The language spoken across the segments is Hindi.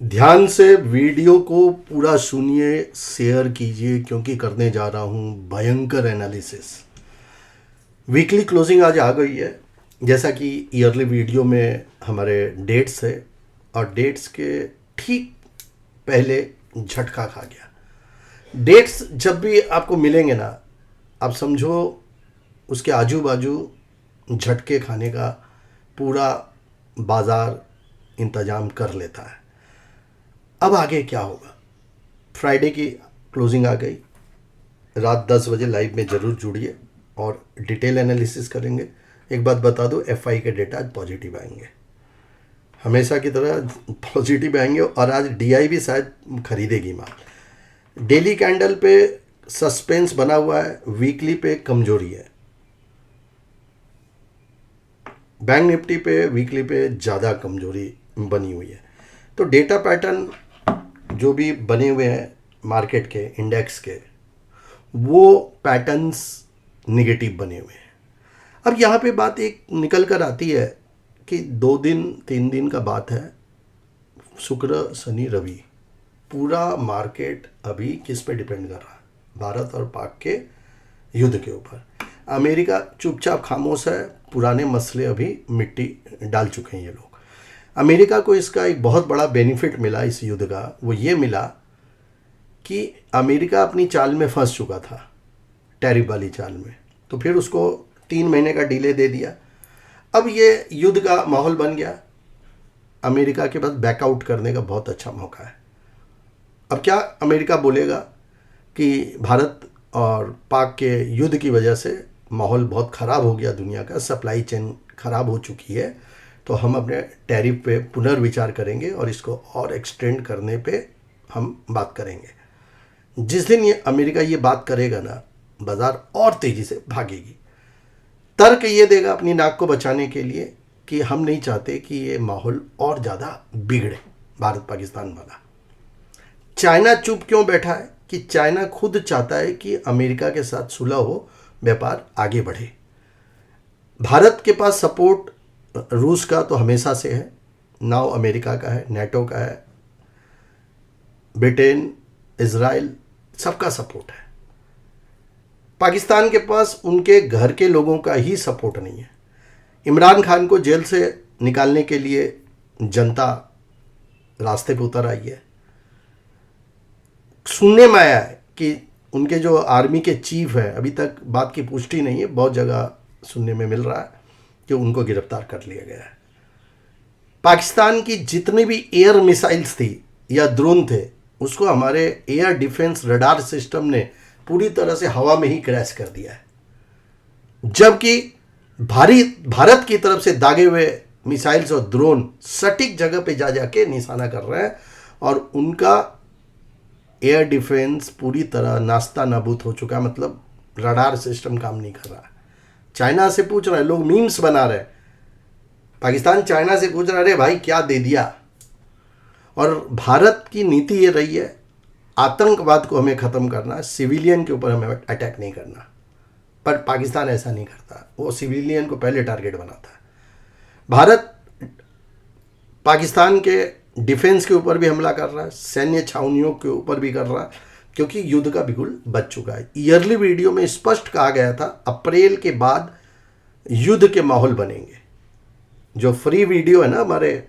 ध्यान से वीडियो को पूरा सुनिए, शेयर कीजिए, क्योंकि करने जा रहा हूँ भयंकर एनालिसिस। वीकली क्लोजिंग आज आ गई है। जैसा कि ईयरली वीडियो में हमारे डेट्स है, और डेट्स के ठीक पहले झटका खा गया। डेट्स जब भी आपको मिलेंगे ना, आप समझो उसके आजू बाजू झटके खाने का पूरा बाजार इंतजाम कर लेता है। अब आगे क्या होगा? फ्राइडे की क्लोजिंग आ गई। रात 10 बजे लाइव में ज़रूर जुड़िए और डिटेल एनालिसिस करेंगे। एक बात बता दो, एफआई के डेटा आज पॉजिटिव आएंगे, हमेशा की तरह पॉजिटिव आएंगे। और आज डीआई भी शायद खरीदेगी माल। डेली कैंडल पे सस्पेंस बना हुआ है, वीकली पे कमजोरी है। बैंक निफ्टी पे वीकली पे ज़्यादा कमजोरी बनी हुई है। तो डेटा पैटर्न जो भी बने हुए हैं मार्केट के, इंडेक्स के, वो पैटर्न्स नेगेटिव बने हुए हैं। अब यहाँ पे बात एक निकल कर आती है कि 2 दिन 3 दिन का बात है, शुक्र शनि रवि, पूरा मार्केट अभी किस पे डिपेंड कर रहा है? भारत और पाक के युद्ध के ऊपर। अमेरिका चुपचाप खामोश है, पुराने मसले अभी मिट्टी डाल चुके हैं ये लोग। अमेरिका को इसका एक बहुत बड़ा बेनिफिट मिला इस युद्ध का। वो ये मिला कि अमेरिका अपनी चाल में फंस चुका था, टैरिफ वाली चाल में, तो फिर उसको 3 महीने का डिले दे दिया। अब ये युद्ध का माहौल बन गया, अमेरिका के पास बैकआउट करने का बहुत अच्छा मौका है। अब क्या अमेरिका बोलेगा कि भारत और पाक के युद्ध की वजह से माहौल बहुत ख़राब हो गया, दुनिया का सप्लाई चेन ख़राब हो चुकी है, तो हम अपने टैरिफ पे पुनर्विचार करेंगे और इसको और एक्सटेंड करने पे हम बात करेंगे। जिस दिन ये अमेरिका ये बात करेगा ना, बाजार और तेज़ी से भागेगी। तर्क ये देगा अपनी नाक को बचाने के लिए कि हम नहीं चाहते कि ये माहौल और ज़्यादा बिगड़े, भारत पाकिस्तान वाला। चाइना चुप क्यों बैठा है? कि चाइना खुद चाहता है कि अमेरिका के साथ सुलह हो, व्यापार आगे बढ़े। भारत के पास सपोर्ट रूस का तो हमेशा से है, नाउ अमेरिका का है, नेटो का है, ब्रिटेन, इजराइल, सबका सपोर्ट है। पाकिस्तान के पास उनके घर के लोगों का ही सपोर्ट नहीं है। इमरान खान को जेल से निकालने के लिए जनता रास्ते पर उतर आई है। सुनने में आया है कि उनके जो आर्मी के चीफ हैं, अभी तक बात की पुष्टि नहीं है, बहुत जगह सुनने में मिल रहा है कि उनको गिरफ्तार कर लिया गया है। पाकिस्तान की जितनी भी एयर मिसाइल्स थी या ड्रोन थे, उसको हमारे एयर डिफेंस रडार सिस्टम ने पूरी तरह से हवा में ही क्रैश कर दिया है। जबकि भारत की तरफ से दागे हुए मिसाइल्स और ड्रोन सटीक जगह पे जा जाके निशाना कर रहे हैं, और उनका एयर डिफेंस पूरी तरह नास्ता नाबूद हो चुका है। मतलब रडार सिस्टम काम नहीं कर रहा। चाइना से पूछ रहे हैं लोग, मीम्स बना रहे हैं, पाकिस्तान चाइना से पूछ रहा है, अरे भाई क्या दे दिया? और भारत की नीति ये रही है, आतंकवाद को हमें ख़त्म करना, सिविलियन के ऊपर हमें अटैक नहीं करना। पर पाकिस्तान ऐसा नहीं करता, वो सिविलियन को पहले टारगेट बनाता है। भारत पाकिस्तान के डिफेंस के ऊपर भी हमला कर रहा है, सैन्य छावनियों के ऊपर भी कर रहा है, क्योंकि युद्ध का बिगुल बच चुका है। ईयरली वीडियो में स्पष्ट कहा गया था अप्रैल के बाद युद्ध के माहौल बनेंगे। जो फ्री वीडियो है ना हमारे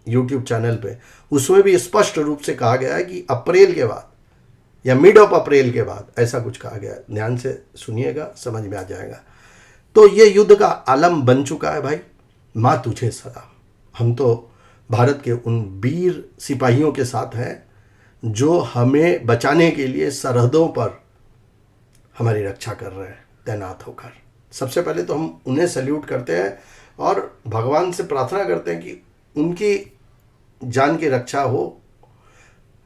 यूट्यूब चैनल पे, उसमें भी स्पष्ट रूप से कहा गया है कि अप्रैल के बाद या मिड ऑफ अप्रैल के बाद ऐसा कुछ कहा गया है। ध्यान से सुनिएगा, समझ में आ जाएगा। तो ये युद्ध का आलम बन चुका है भाई। माँ तुझे सलाम। हम तो भारत के उन वीर सिपाहियों के साथ हैं जो हमें बचाने के लिए सरहदों पर हमारी रक्षा कर रहे हैं तैनात होकर। सबसे पहले तो हम उन्हें सैल्यूट करते हैं और भगवान से प्रार्थना करते हैं कि उनकी जान की रक्षा हो,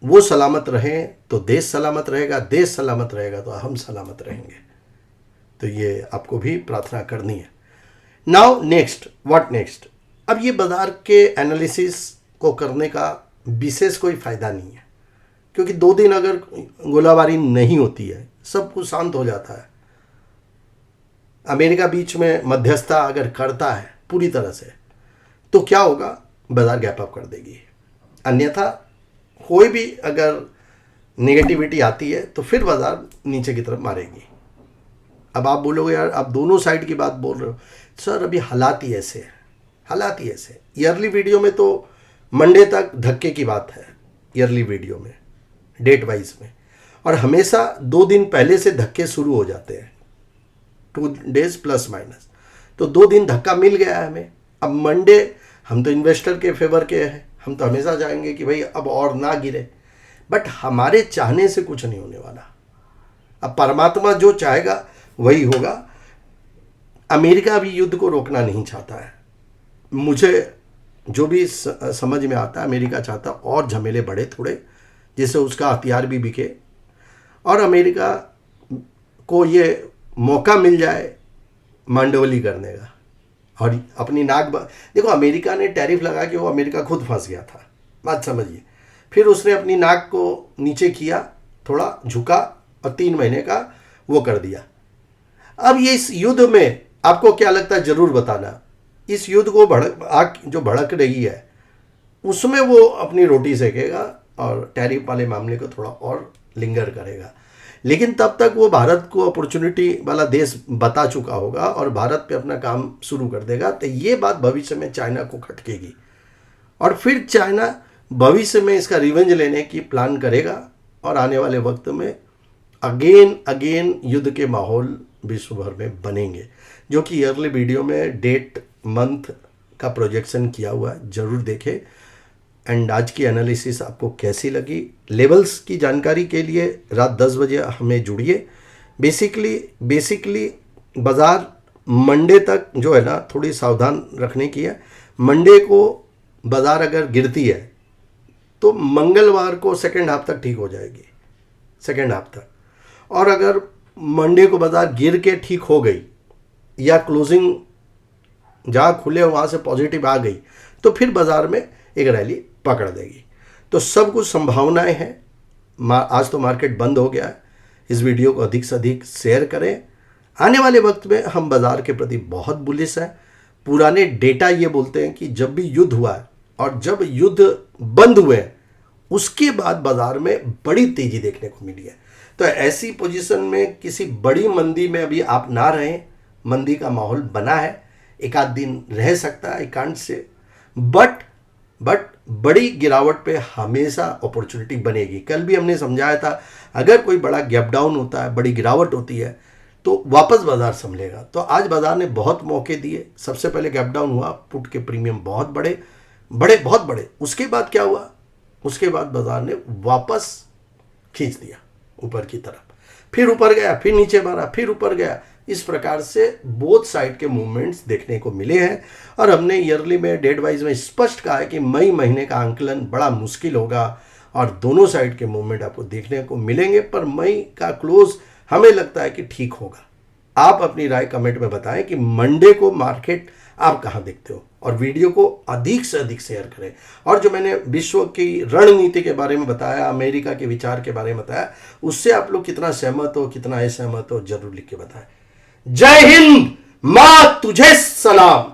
वो सलामत रहें तो देश सलामत रहेगा, देश सलामत रहेगा तो हम सलामत रहेंगे। तो ये आपको भी प्रार्थना करनी है। Now next, what next? अब ये बाजार के एनालिसिस को करने का विशेष कोई फ़ायदा नहीं है, क्योंकि 2 दिन अगर गोलाबारी नहीं होती है, सब कुछ शांत हो जाता है। अमेरिका बीच में मध्यस्थता अगर करता है पूरी तरह से, तो क्या होगा? बाजार गैप अप कर देगी। अन्यथा कोई भी अगर नेगेटिविटी आती है तो फिर बाजार नीचे की तरफ मारेगी। अब आप बोलोगे यार आप दोनों साइड की बात बोल रहे हो। सर अभी हालात ही ऐसे हैं, हालात ही ऐसे। ईयरली वीडियो में तो मंडे तक धक्के की बात है, ईयरली वीडियो में डेट वाइज में, और हमेशा 2 दिन पहले से धक्के शुरू हो जाते हैं, 2 डेज प्लस माइनस। तो 2 दिन धक्का मिल गया है हमें। अब मंडे हम तो इन्वेस्टर के फेवर के हैं, हम तो हमेशा चाहेंगे कि भाई अब और ना गिरे, बट हमारे चाहने से कुछ नहीं होने वाला। अब परमात्मा जो चाहेगा वही होगा। अमेरिका भी युद्ध को रोकना नहीं चाहता है, मुझे जो भी समझ में आता है। अमेरिका चाहता और झमेले बढ़े थोड़े, जिससे उसका हथियार भी बिके और अमेरिका को ये मौका मिल जाए मांडवली करने का और अपनी नाक देखो, अमेरिका ने टैरिफ लगा के वो अमेरिका खुद फंस गया था, बात समझिए। फिर उसने अपनी नाक को नीचे किया, थोड़ा झुका और 3 महीने का वो कर दिया। अब ये इस युद्ध में आपको क्या लगता है जरूर बताना। इस युद्ध को आग जो भड़क रही है उसमें वो अपनी रोटी सेकेगा और टैरिफ वाले मामले को थोड़ा और लिंगर करेगा, लेकिन तब तक वो भारत को अपॉर्चुनिटी वाला देश बता चुका होगा और भारत पे अपना काम शुरू कर देगा। तो ये बात भविष्य में चाइना को खटकेगी और फिर चाइना भविष्य में इसका रिवेंज लेने की प्लान करेगा और आने वाले वक्त में अगेन युद्ध के माहौल विश्व भर में बनेंगे, जो कि ईयरली वीडियो में डेट मंथ का प्रोजेक्शन किया हुआ है, जरूर देखें। एंड आज की एनालिसिस आपको कैसी लगी, लेवल्स की जानकारी के लिए रात 10 बजे हमें जुड़िए। बेसिकली बाज़ार मंडे तक जो है ना थोड़ी सावधान रखने की है। मंडे को बाज़ार अगर गिरती है तो मंगलवार को सेकेंड हाफ तक ठीक हो जाएगी, सेकेंड हाफ तक। और अगर मंडे को बाज़ार गिर के ठीक हो गई या क्लोजिंग जहाँ खुले वहाँ से पॉजिटिव आ गई तो फिर बाज़ार में एक रैली पकड़ देगी। तो सब कुछ संभावनाएं हैं। आज तो मार्केट बंद हो गया है। इस वीडियो को अधिक से अधिक शेयर करें। आने वाले वक्त में हम बाज़ार के प्रति बहुत बुलिश हैं। पुराने डेटा ये बोलते हैं कि जब भी युद्ध हुआ है और जब युद्ध बंद हुए हैं उसके बाद बाज़ार में बड़ी तेज़ी देखने को मिली है। तो ऐसी पोजीशन में किसी बड़ी मंदी में अभी आप ना रहें। मंदी का माहौल बना है, एक आध दिन रह सकता है, आई कांट से, बट बड़ी गिरावट पे हमेशा अपॉर्चुनिटी बनेगी। कल भी हमने समझाया था अगर कोई बड़ा गैप डाउन होता है, बड़ी गिरावट होती है तो वापस बाजार संभलेगा। तो आज बाजार ने बहुत मौके दिए। सबसे पहले गैप डाउन हुआ, पुट के प्रीमियम बहुत बहुत बड़े। उसके बाद क्या हुआ, उसके बाद बाजार ने वापस खींच दिया ऊपर की तरफ, फिर ऊपर गया, फिर नीचे मारा, फिर ऊपर गया। इस प्रकार से बोथ साइड के मूवमेंट्स देखने को मिले हैं और हमने ईयरली में डेट वाइज में स्पष्ट कहा है कि मई महीने का आंकलन बड़ा मुश्किल होगा और दोनों साइड के मूवमेंट आपको देखने को मिलेंगे। पर मई का क्लोज हमें लगता है कि ठीक होगा। आप अपनी राय कमेंट में बताएं कि मंडे को मार्केट आप कहां देखते हो और वीडियो को अधिक से अधिक शेयर करें। और जो मैंने विश्व की रणनीति के बारे में बताया, अमेरिका के विचार के बारे में बताया, उससे आप लोग कितना सहमत हो, कितना असहमत हो, जरूर लिख के बताएं। जय हिंद, मां तुझे सलाम।